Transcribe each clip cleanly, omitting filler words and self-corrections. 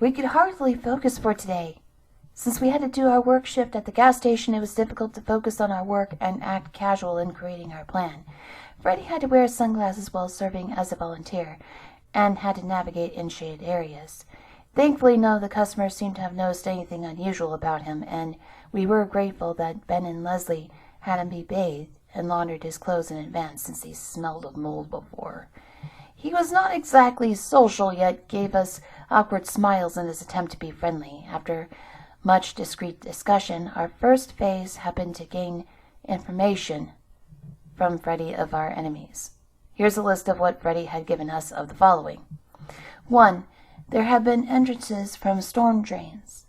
We could hardly focus for today. Since we had to do our work shift at the gas station, it was difficult to focus on our work and act casual in creating our plan. Freddie had to wear sunglasses while serving as a volunteer, and had to navigate in shaded areas. Thankfully, none of the customers seemed to have noticed anything unusual about him, and we were grateful that Ben and Leslie had him be bathed and laundered his clothes in advance, since he smelled of mold before. He was not exactly social, yet gave us awkward smiles in his attempt to be friendly. After much discreet discussion, our first phase happened to gain information from Freddie of our enemies. Here's a list of what Freddie had given us of the following. 1. There have been entrances from storm drains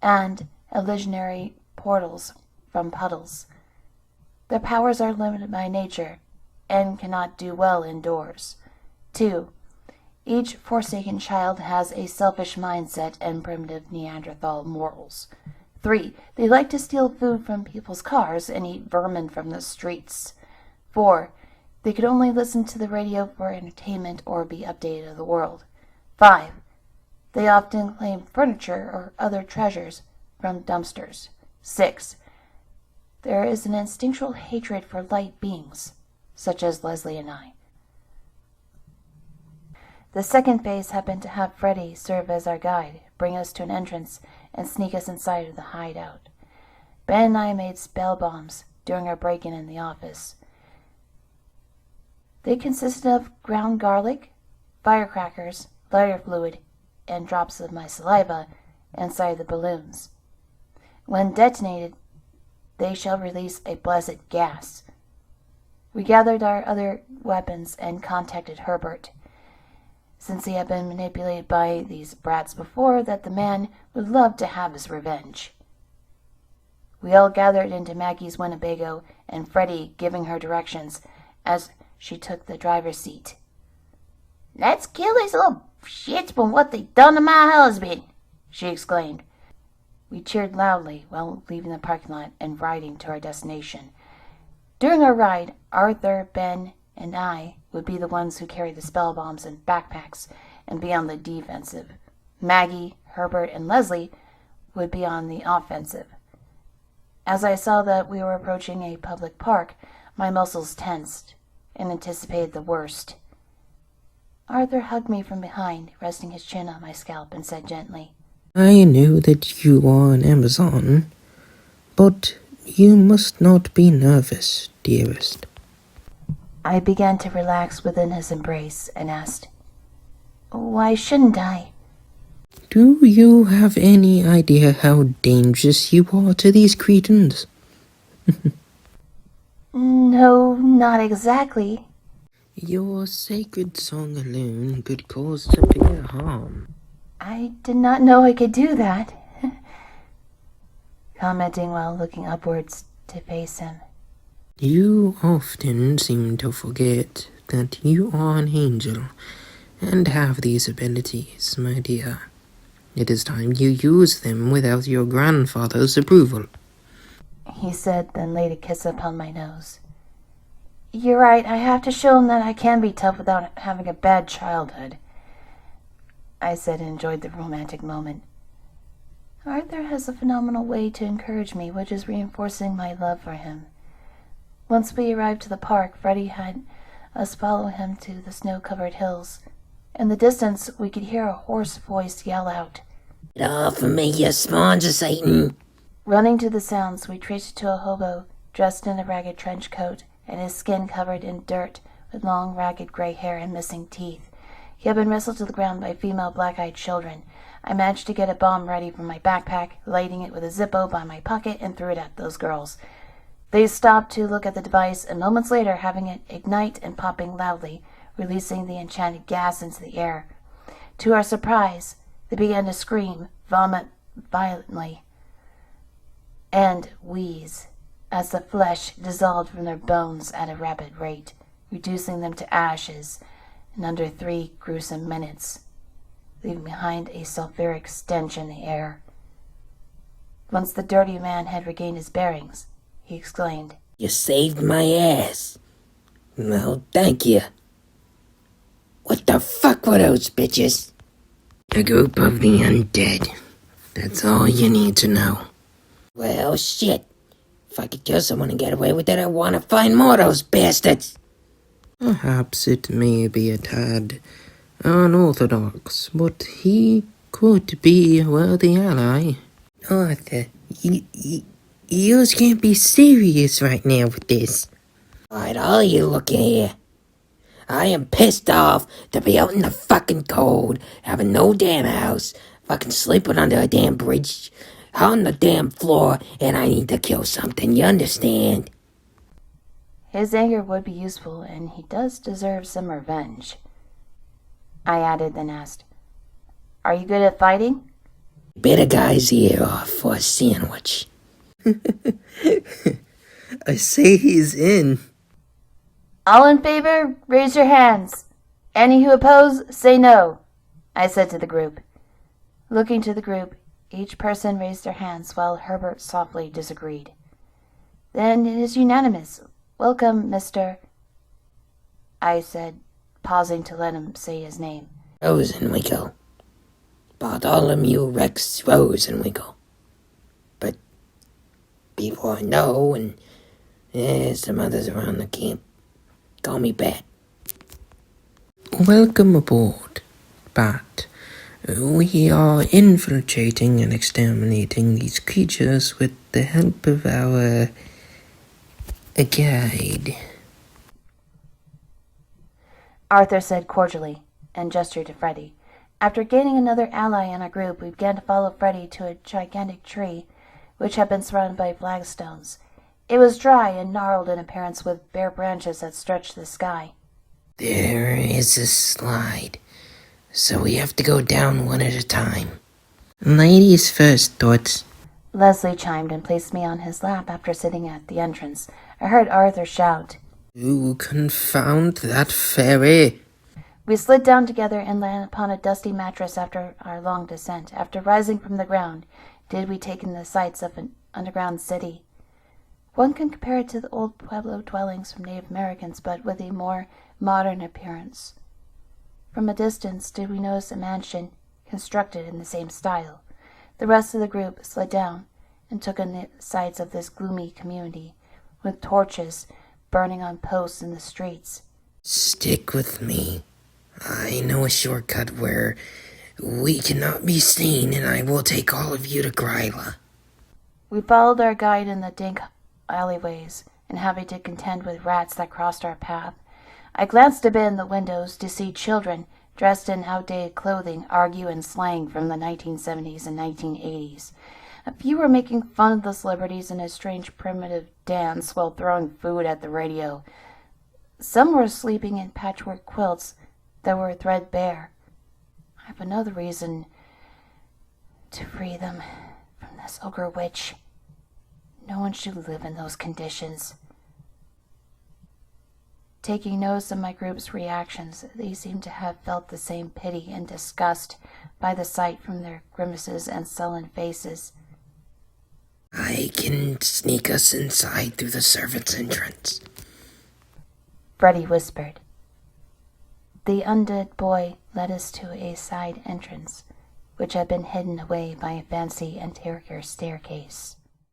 and illusionary portals from puddles. Their powers are limited by nature and cannot do well indoors. 2. Each Forsaken child has a selfish mindset and primitive Neanderthal morals. 3. They like to steal food from people's cars and eat vermin from the streets. 4. They could only listen to the radio for entertainment or be updated of the world. 5. They often claim furniture or other treasures from dumpsters. 6. There is an instinctual hatred for light beings, such as Leslie and I. The second phase happened to have Freddie serve as our guide, bring us to an entrance, and sneak us inside of the hideout. Ben and I made spell bombs during our break-in in the office. They consisted of ground garlic, firecrackers, lighter fluid, and drops of my saliva inside the balloons. When detonated, they shall release a blessed gas. We gathered our other weapons and contacted Herbert, since he had been manipulated by these brats before, that the man would love to have his revenge. We all gathered into Maggie's Winnebago, and Freddie giving her directions as she took the driver's seat. "Let's kill these little shits for what they done to my husband," she exclaimed. We cheered loudly while leaving the parking lot and riding to our destination. During our ride, Arthur, Ben, and I would be the ones who carried the spell bombs in backpacks and be on the defensive. Maggie, Herbert, and Leslie would be on the offensive. As I saw that we were approaching a public park, my muscles tensed and anticipated the worst. Arthur hugged me from behind, resting his chin on my scalp, and said gently, "I know that you are an Amazon, but you must not be nervous, dearest." I began to relax within his embrace and asked, "Why shouldn't I?" "Do you have any idea how dangerous you are to these cretins?" "No, not exactly." "Your sacred song alone could cause severe harm." "I did not know I could do that," commenting while looking upwards to face him. "You often seem to forget that you are an angel and have these abilities, my dear. It is time you use them without your grandfather's approval," he said, then laid a kiss upon my nose. "You're right, I have to show him that I can be tough without having a bad childhood," I said, and enjoyed the romantic moment. Arthur has a phenomenal way to encourage me, which is reinforcing my love for him. Once we arrived to the park, Freddie had us follow him to the snow-covered hills. In the distance, we could hear a hoarse voice yell out, "Get off of me, you spawn of Satan!" Running to the sounds, we traced to a hobo dressed in a ragged trench coat and his skin covered in dirt with long, ragged gray hair and missing teeth. He had been wrestled to the ground by female black-eyed children. I managed to get a bomb ready from my backpack, lighting it with a Zippo by my pocket, and threw it at those girls. They stopped to look at the device, and moments later having it ignite and popping loudly, releasing the enchanted gas into the air. To our surprise, they began to scream, vomit violently, and wheeze as the flesh dissolved from their bones at a rapid rate, reducing them to ashes in under 3 gruesome minutes, leaving behind a sulfuric stench in the air. Once the dirty man had regained his bearings, he exclaimed, "You saved my ass. Well, thank you. What the fuck were those bitches?" A group of the undead. That's all you need to know. Well, shit. If I could kill someone and get away with it, I want to find more of those bastards. Perhaps it may be a tad unorthodox, but he could be a worthy ally. Arthur, you can't be serious right now with this. Alright, all you look here. I am pissed off to be out in the fucking cold, having no damn house, fucking sleeping under a damn bridge, on the damn floor, and I need to kill something, you understand? His anger would be useful, and he does deserve some revenge. I added, then asked, "Are you good at fighting?" Bit a guy's ear off for a sandwich. I say he's in. "All in favor, raise your hands. Any who oppose, say no," I said to the group. Looking to the group, each person raised their hands while Herbert softly disagreed. "Then it is unanimous. Welcome, Mr. I said, pausing to let him say his name. Rosenwinkel. Bartholomew Rex Rosenwinkel. But people I know and some others around the camp call me Bat. Welcome aboard, Bat. We are infiltrating and exterminating these creatures with the help of our guide. Arthur said cordially, and gestured to Freddy. After gaining another ally in our group, we began to follow Freddy to a gigantic tree, which had been surrounded by flagstones. It was dry and gnarled in appearance, with bare branches that stretched to the sky. There is a slide, so we have to go down one at a time. Ladies first, thoughts. Leslie chimed and placed me on his lap after sitting at the entrance. I heard Arthur shout, You confound that fairy! We slid down together and landed upon a dusty mattress after our long descent. After rising from the ground, did we take in the sights of an underground city. One can compare it to the old Pueblo dwellings from Native Americans, but with a more modern appearance. From a distance did we notice a mansion constructed in the same style. The rest of the group slid down and took in the sights of this gloomy community, with torches burning on posts in the streets. Stick with me. I know a shortcut where we cannot be seen, and I will take all of you to Grylla. We followed our guide in the dank alleyways, and having to contend with rats that crossed our path. I glanced a bit in the windows to see children dressed in outdated clothing argue and slang from the 1970s and 1980s. A few were making fun of the celebrities in a strange primitive dance while throwing food at the radio. Some were sleeping in patchwork quilts that were threadbare. I have another reason to free them from this ogre witch. No one should live in those conditions. Taking notice of my group's reactions, they seemed to have felt the same pity and disgust by the sight from their grimaces and sullen faces. I can sneak us inside through the servants' entrance. Freddy whispered. The undead boy led us to a side entrance, which had been hidden away by a fancy interior staircase.